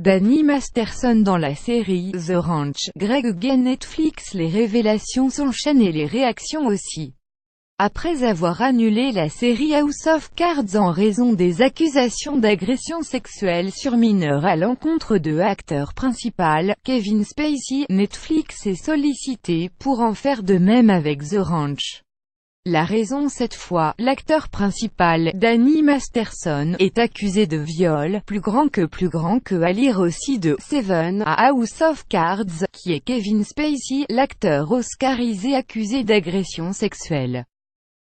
Danny Masterson dans la série The Ranch. Greg Again. Netflix. Les révélations s'enchaînent et les réactions aussi. Après avoir annulé la série House of Cards en raison des accusations d'agression sexuelle sur mineurs à l'encontre de l'acteur principal, Kevin Spacey, Netflix est sollicité pour en faire de même avec The Ranch. La raison cette fois, l'acteur principal, Danny Masterson, est accusé de viol, plus grand que à lire aussi de Seven à House of Cards, qui est Kevin Spacey, l'acteur oscarisé accusé d'agression sexuelle.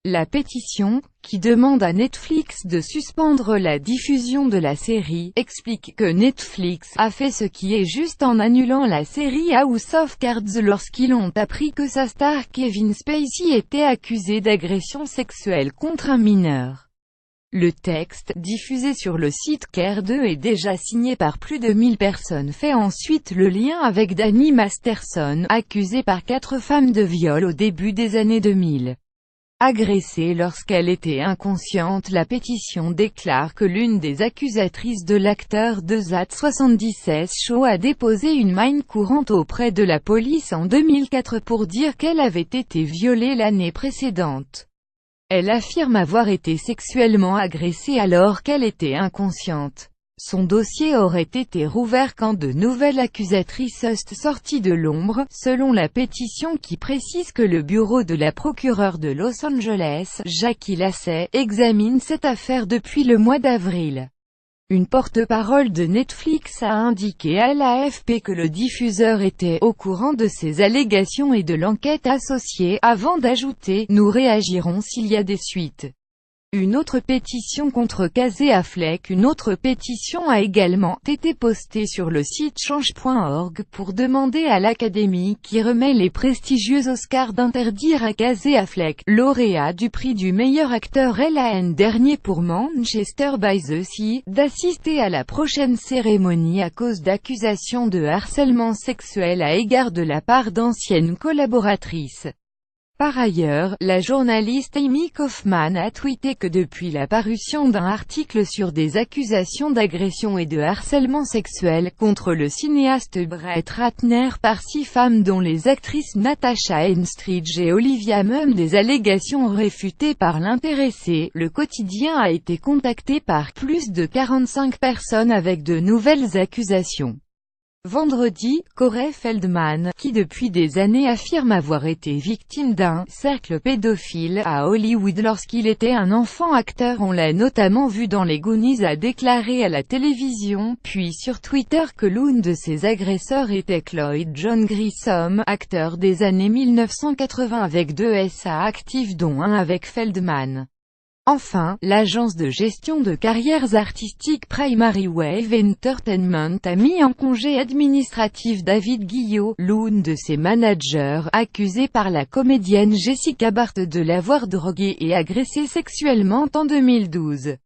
La pétition, qui demande à Netflix de suspendre la diffusion de la série, explique que Netflix a fait ce qui est juste en annulant la série House of Cards lorsqu'ils ont appris que sa star Kevin Spacey était accusé d'agression sexuelle contre un mineur. Le texte, diffusé sur le site CARE2 et déjà signé par plus de 1000 personnes, fait ensuite le lien avec Danny Masterson, accusé par 4 femmes de viol au début des années 2000. Agressée lorsqu'elle était inconsciente. La pétition déclare que l'une des accusatrices de l'acteur de That 77 Show a déposé une main courante auprès de la police en 2004 pour dire qu'elle avait été violée l'année précédente. Elle affirme avoir été sexuellement agressée alors qu'elle était inconsciente. Son dossier aurait été rouvert quand de nouvelles accusatrices sont sorties de l'ombre, selon la pétition qui précise que le bureau de la procureure de Los Angeles, Jackie Lacey, examine cette affaire depuis le mois d'avril. Une porte-parole de Netflix a indiqué à l'AFP que le diffuseur était au courant de ces allégations et de l'enquête associée, avant d'ajouter « Nous réagirons s'il y a des suites ». Une autre pétition contre Casey Affleck. Une autre pétition a également été postée sur le site change.org pour demander à l'Académie, qui remet les prestigieux Oscars, d'interdire à Casey Affleck, lauréat du prix du meilleur acteur l'an dernier pour Manchester by the Sea, d'assister à la prochaine cérémonie à cause d'accusations de harcèlement sexuel à égard de la part d'anciennes collaboratrices. Par ailleurs, la journaliste Amy Kaufman a tweeté que depuis la parution d'un article sur des accusations d'agression et de harcèlement sexuel contre le cinéaste Brett Ratner par 6 femmes dont les actrices Natasha Henstridge et Olivia Munn, des allégations réfutées par l'intéressé, le quotidien a été contacté par plus de 45 personnes avec de nouvelles accusations. Vendredi, Corey Feldman, qui depuis des années affirme avoir été victime d'un « cercle pédophile » à Hollywood lorsqu'il était un enfant acteur, on l'a notamment vu dans les Goonies, a déclaré à la télévision, puis sur Twitter que l'un de ses agresseurs était Lloyd John Grissom, acteur des années 1980 avec 2 SA actifs dont un avec Feldman. Enfin, l'agence de gestion de carrières artistiques Primary Wave Entertainment a mis en congé administratif David Guillot, l'un de ses managers, accusé par la comédienne Jessica Barth de l'avoir drogué et agressé sexuellement en 2012.